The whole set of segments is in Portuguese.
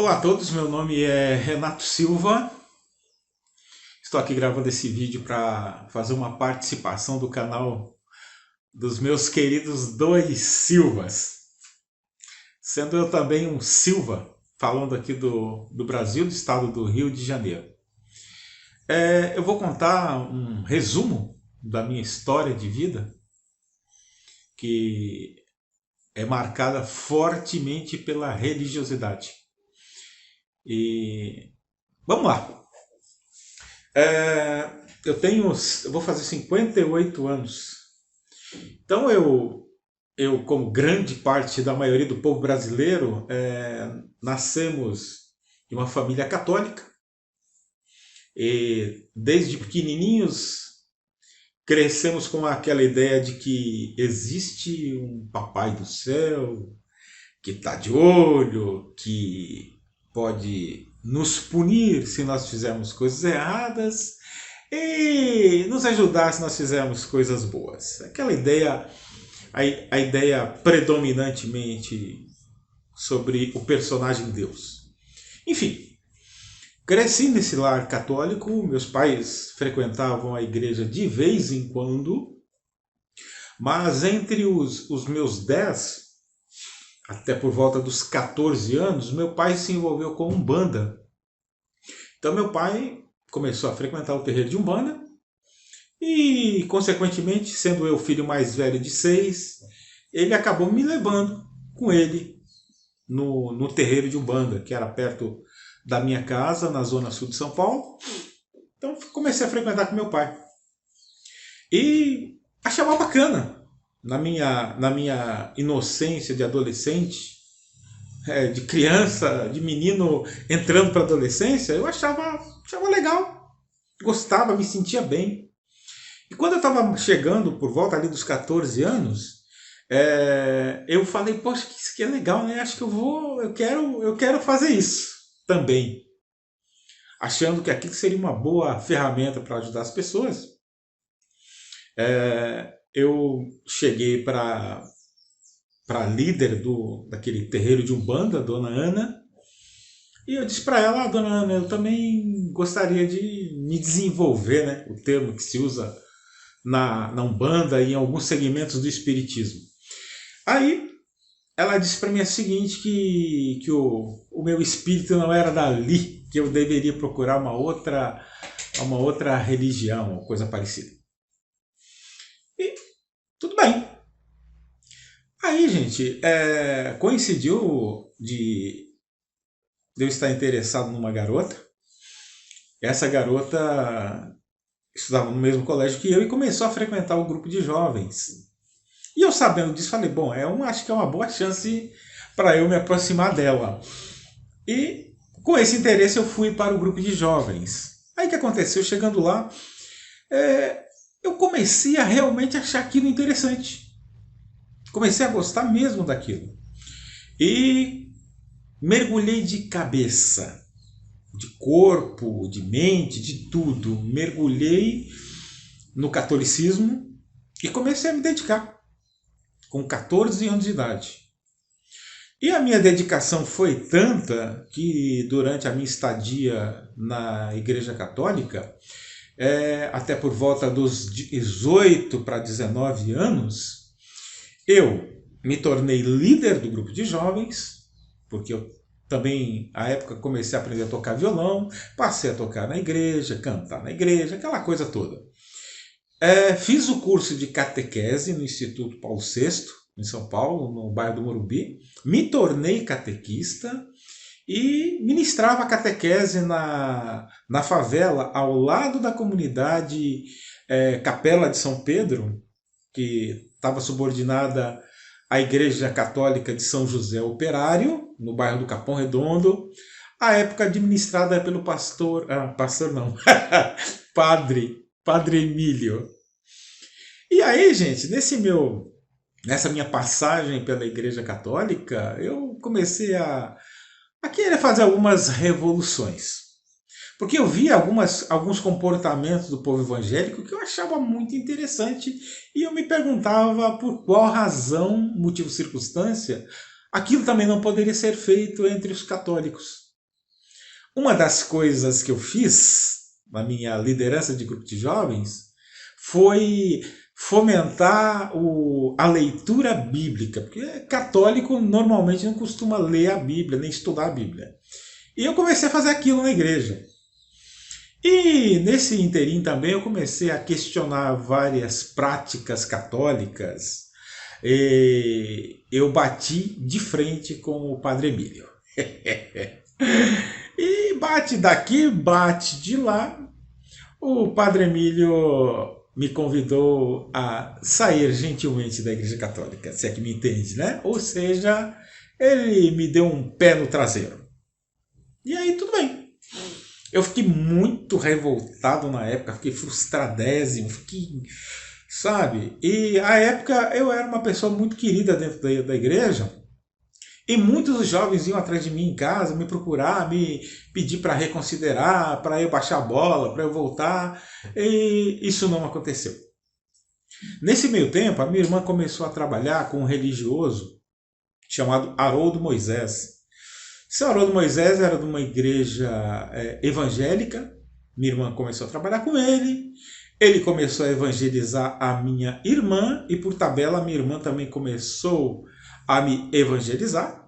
Olá a todos, meu nome é Renato Silva. Estou aqui gravando esse vídeo para fazer uma participação do canal dos meus queridos dois Silvas. Sendo eu também um Silva, falando aqui do Brasil, do estado do Rio de Janeiro. Eu vou contar um resumo da minha história de vida, que é marcada fortemente pela religiosidade. E vamos lá. Eu vou fazer 58 anos. Então eu como grande parte da maioria do povo brasileiro, nascemos de uma família católica e desde pequenininhos crescemos com aquela ideia de que existe um papai do céu que está de olho, que pode nos punir se nós fizermos coisas erradas e nos ajudar se nós fizermos coisas boas. Aquela ideia, a ideia predominantemente sobre o personagem Deus. Enfim, cresci nesse lar católico, meus pais frequentavam a igreja de vez em quando, mas entre os meus 10 até por volta dos 14 anos, meu pai se envolveu com Umbanda. Então meu pai começou a frequentar o terreiro de Umbanda e, consequentemente, sendo eu o filho mais velho de 6, ele acabou me levando com ele no terreiro de Umbanda, que era perto da minha casa, na zona sul de São Paulo. Então comecei a frequentar com meu pai. E achava bacana. Na minha inocência de adolescente, de criança, de menino entrando para a adolescência, eu achava legal, gostava, me sentia bem. E quando eu estava chegando por volta ali dos 14 anos, eu falei, poxa, isso aqui é legal, né? Acho que eu quero fazer isso também. Achando que aquilo seria uma boa ferramenta para ajudar as pessoas. Eu cheguei para líder daquele terreiro de Umbanda, Dona Ana, e eu disse para ela, Dona Ana, eu também gostaria de me desenvolver, né? O termo que se usa na Umbanda e em alguns segmentos do Espiritismo. Aí ela disse para mim o seguinte, que o meu espírito não era dali, que eu deveria procurar uma outra religião, uma coisa parecida. E tudo bem. Aí, gente, coincidiu de eu estar interessado numa garota. Essa garota estudava no mesmo colégio que eu e começou a frequentar o grupo de jovens. E eu sabendo disso, falei, bom, acho que é uma boa chance para eu me aproximar dela. E com esse interesse eu fui para o grupo de jovens. Aí o que aconteceu? Chegando lá, eu comecei a realmente achar aquilo interessante. Comecei a gostar mesmo daquilo. E mergulhei de cabeça, de corpo, de mente, de tudo. Mergulhei no catolicismo e comecei a me dedicar com 14 anos de idade. E a minha dedicação foi tanta que durante a minha estadia na Igreja Católica, até por volta dos 18 para 19 anos, eu me tornei líder do grupo de jovens, porque eu também, à época, comecei a aprender a tocar violão, passei a tocar na igreja, cantar na igreja, aquela coisa toda. Fiz o curso de catequese no Instituto Paulo VI, em São Paulo, no bairro do Morumbi. Me tornei catequista e ministrava catequese na favela, ao lado da comunidade Capela de São Pedro, que estava subordinada à Igreja Católica de São José Operário, no bairro do Capão Redondo, à época administrada pelo pastor não, Padre Emílio. E aí, gente, nessa minha passagem pela Igreja Católica, eu comecei a querer fazer algumas revoluções. Porque eu via alguns comportamentos do povo evangélico que eu achava muito interessante e eu me perguntava por qual razão, motivo, circunstância, aquilo também não poderia ser feito entre os católicos. Uma das coisas que eu fiz na minha liderança de grupo de jovens foi fomentar a leitura bíblica, porque católico normalmente não costuma ler a Bíblia, nem estudar a Bíblia. E eu comecei a fazer aquilo na igreja. E nesse interim também eu comecei a questionar várias práticas católicas. E eu bati de frente com o Padre Emílio. E bate daqui, bate de lá. O Padre Emílio me convidou a sair gentilmente da Igreja Católica, se é que me entende, né? Ou seja, ele me deu um pé no traseiro. E aí tudo bem. Eu fiquei muito revoltado na época, fiquei frustradésimo, fiquei, sabe? E à época eu era uma pessoa muito querida dentro da igreja, e muitos dos jovens iam atrás de mim em casa, me procurar, me pedir para reconsiderar, para eu baixar a bola, para eu voltar, e isso não aconteceu. Nesse meio tempo, a minha irmã começou a trabalhar com um religioso chamado Haroldo Moisés. Seu Haroldo Moisés era de uma igreja evangélica. Minha irmã começou a trabalhar com ele. Ele começou a evangelizar a minha irmã e, por tabela, a minha irmã também começou a me evangelizar.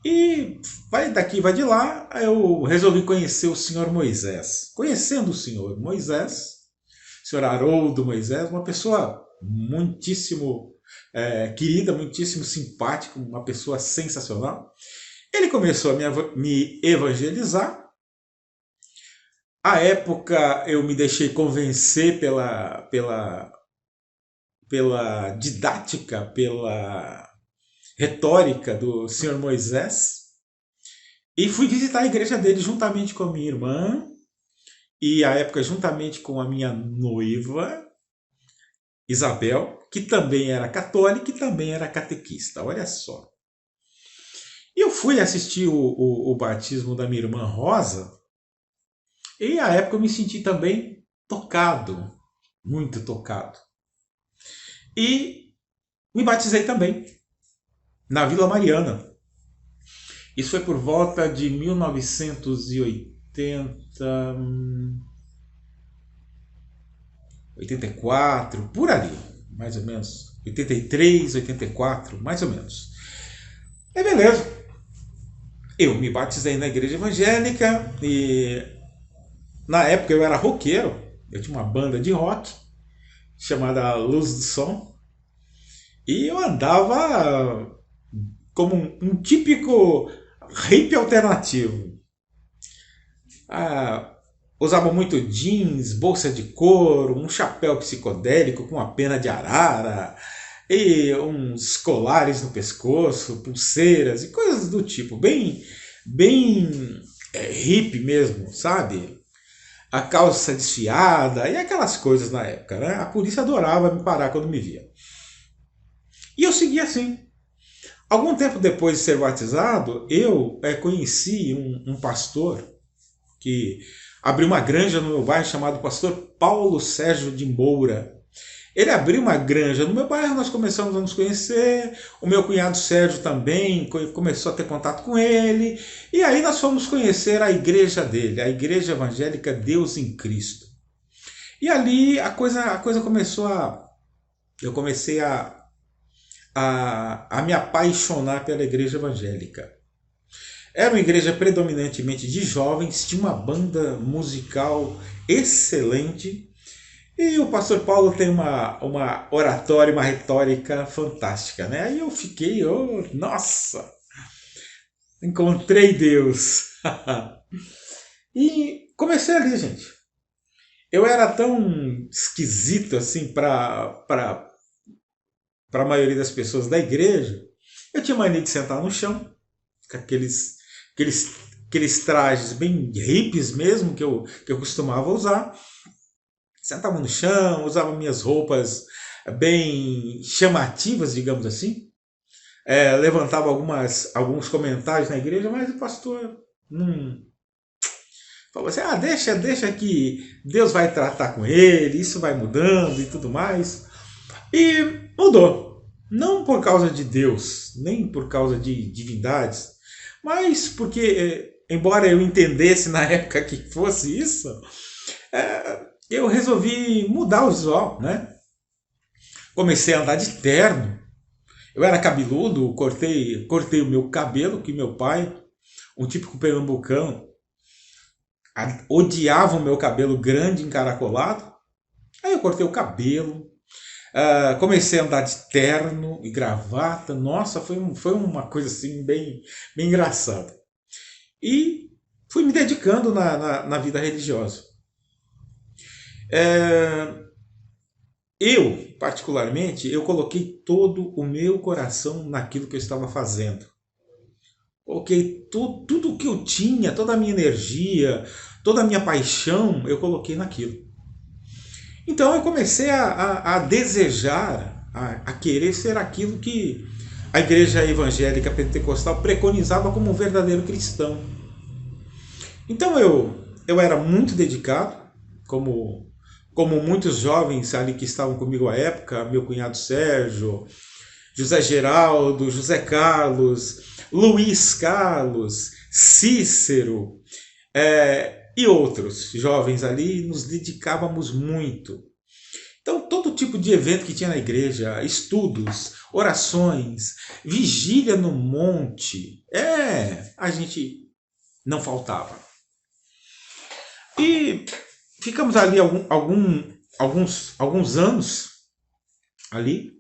E vai daqui, vai de lá, eu resolvi conhecer o senhor Moisés. Conhecendo o senhor Moisés, o senhor Haroldo Moisés, uma pessoa muitíssimo querida, muitíssimo simpática, uma pessoa sensacional. Ele começou a me evangelizar. À época eu me deixei convencer pela didática, pela retórica do senhor Moisés e fui visitar a igreja dele juntamente com a minha irmã e à época juntamente com a minha noiva Isabel, que também era católica e também era catequista. Olha só. E eu fui assistir o batismo da minha irmã Rosa e à época eu me senti também tocado, muito tocado. E me batizei também na Vila Mariana. Isso foi por volta de 1984, por ali, mais ou menos. 83, 84, mais ou menos. É beleza. Eu me batizei na igreja evangélica e na época eu era roqueiro. Eu tinha uma banda de rock chamada Luz do Som e eu andava como um típico hippie alternativo. Usava muito jeans, bolsa de couro, um chapéu psicodélico com uma pena de arara e uns colares no pescoço, pulseiras e coisas do tipo, bem hippie mesmo, sabe? A calça desfiada e aquelas coisas na época, né? A polícia adorava me parar quando me via. E eu seguia assim. Algum tempo depois de ser batizado, eu conheci um pastor que abriu uma granja no meu bairro chamado Pastor Paulo Sérgio de Moura. Ele abriu uma granja no meu bairro, nós começamos a nos conhecer, o meu cunhado Sérgio também começou a ter contato com ele, e aí nós fomos conhecer a igreja dele, a Igreja Evangélica Deus em Cristo. E ali a coisa começou eu comecei a me apaixonar pela igreja evangélica. Era uma igreja predominantemente de jovens, tinha uma banda musical excelente e o pastor Paulo tem uma oratória, uma retórica fantástica, né? Aí eu fiquei, nossa, encontrei Deus. E comecei ali, gente. Eu era tão esquisito assim para a maioria das pessoas da igreja. Eu tinha mania de sentar no chão, com aqueles trajes bem hippies mesmo que eu costumava usar. Sentava no chão, usava minhas roupas bem chamativas, digamos assim. Levantava alguns comentários na igreja, mas o pastor falou assim, deixa que Deus vai tratar com ele, isso vai mudando e tudo mais. E mudou. Não por causa de Deus, nem por causa de divindades, mas porque embora eu entendesse na época que fosse isso, eu resolvi mudar o visual, né? Comecei a andar de terno. Eu era cabeludo, cortei o meu cabelo, que meu pai, um típico pernambucano, odiava o meu cabelo grande, encaracolado. Aí eu cortei o cabelo, comecei a andar de terno e gravata. Nossa, foi uma coisa assim bem engraçada. E fui me dedicando na vida religiosa. É, eu, particularmente, eu coloquei todo o meu coração naquilo que eu estava fazendo. Coloquei tudo que eu tinha, toda a minha energia, toda a minha paixão, eu coloquei naquilo. Então eu comecei a desejar, a querer ser aquilo que a igreja evangélica pentecostal preconizava como um verdadeiro cristão. Então eu era muito dedicado, como muitos jovens ali que estavam comigo à época, meu cunhado Sérgio, José Geraldo, José Carlos, Luiz Carlos, Cícero, e outros jovens ali, nos dedicávamos muito. Então, todo tipo de evento que tinha na igreja, estudos, orações, vigília no monte, a gente não faltava. E ficamos ali alguns anos ali,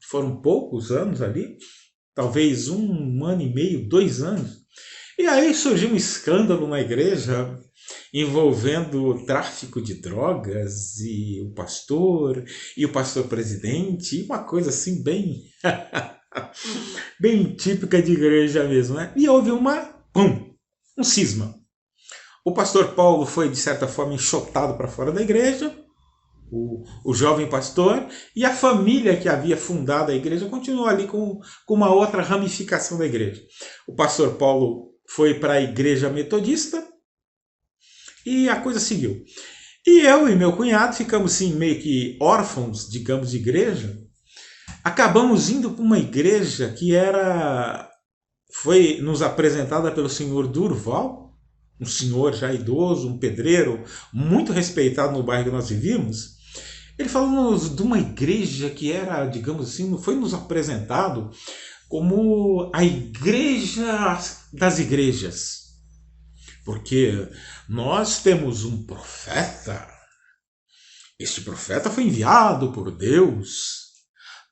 foram poucos anos ali, talvez 1 ano e meio, 2 anos. E aí surgiu um escândalo na igreja envolvendo tráfico de drogas e o pastor presidente, uma coisa assim bem típica de igreja mesmo, né? E houve um cisma. O pastor Paulo foi, de certa forma, enxotado para fora da igreja, o jovem pastor, e a família que havia fundado a igreja continuou ali com uma outra ramificação da igreja. O pastor Paulo foi para a igreja metodista e a coisa seguiu. E eu e meu cunhado ficamos assim, meio que órfãos, digamos, de igreja. Acabamos indo para uma igreja que foi nos apresentada pelo senhor Durval, um senhor já idoso, um pedreiro, muito respeitado no bairro que nós vivíamos. Ele falou-nos de uma igreja que era, digamos assim, foi nos apresentado como a igreja das igrejas. Porque nós temos um profeta. Este profeta foi enviado por Deus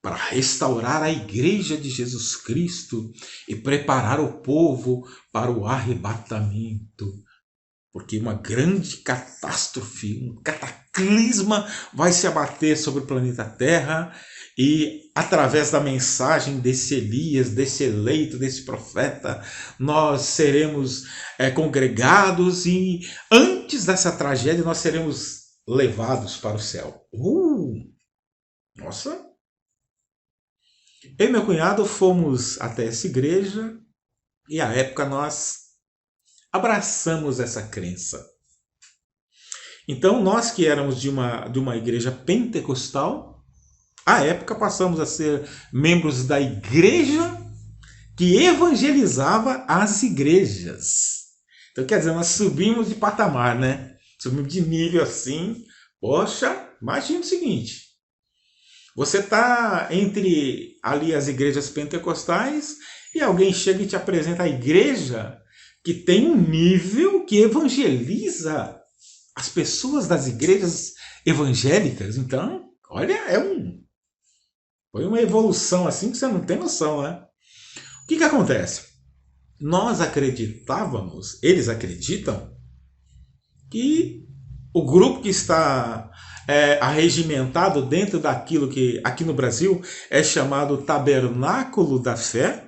para restaurar a igreja de Jesus Cristo e preparar o povo para o arrebatamento. Porque uma grande catástrofe, um cataclisma vai se abater sobre o planeta Terra e através da mensagem desse Elias, desse eleito, desse profeta, nós seremos congregados e antes dessa tragédia nós seremos levados para o céu. Nossa! Eu e meu cunhado fomos até essa igreja e à época nós abraçamos essa crença. Então, nós que éramos de uma igreja pentecostal, à época passamos a ser membros da igreja que evangelizava as igrejas. Então, quer dizer, nós subimos de patamar, né? Subimos de nível assim. Poxa, imagina o seguinte. Você está entre ali as igrejas pentecostais e alguém chega e te apresenta a igreja que tem um nível que evangeliza as pessoas das igrejas evangélicas. Então, olha, foi uma evolução assim que você não tem noção, né? O que acontece? Nós acreditávamos, eles acreditam, que o grupo que está arregimentado dentro daquilo que aqui no Brasil é chamado Tabernáculo da Fé,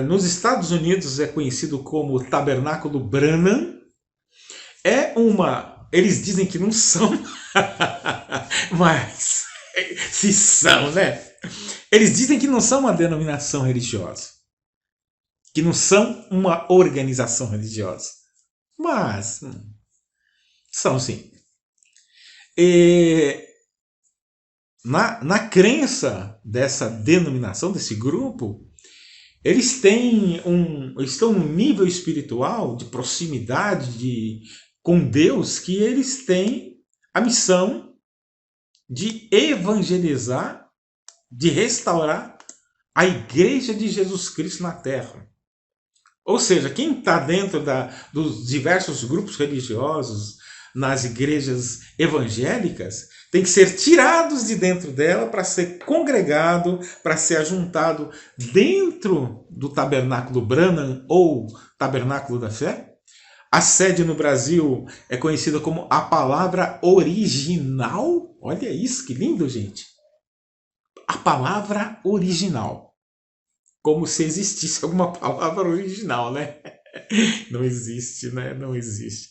nos Estados Unidos é conhecido como Tabernáculo Branham. Eles dizem que não são, mas se são, né? Eles dizem que não são uma denominação religiosa, que não são uma organização religiosa, mas são sim. E na crença dessa denominação, desse grupo, eles estão num nível espiritual de proximidade com Deus, que eles têm a missão de evangelizar, de restaurar a igreja de Jesus Cristo na terra. Ou seja, quem está dentro dos diversos grupos religiosos, nas igrejas evangélicas, tem que ser tirados de dentro dela para ser congregado, para ser ajuntado dentro do tabernáculo Branham ou tabernáculo da fé. A sede no Brasil é conhecida como a palavra original. Olha isso, que lindo, gente. A palavra original. Como se existisse alguma palavra original, né? Não existe, né? Não existe.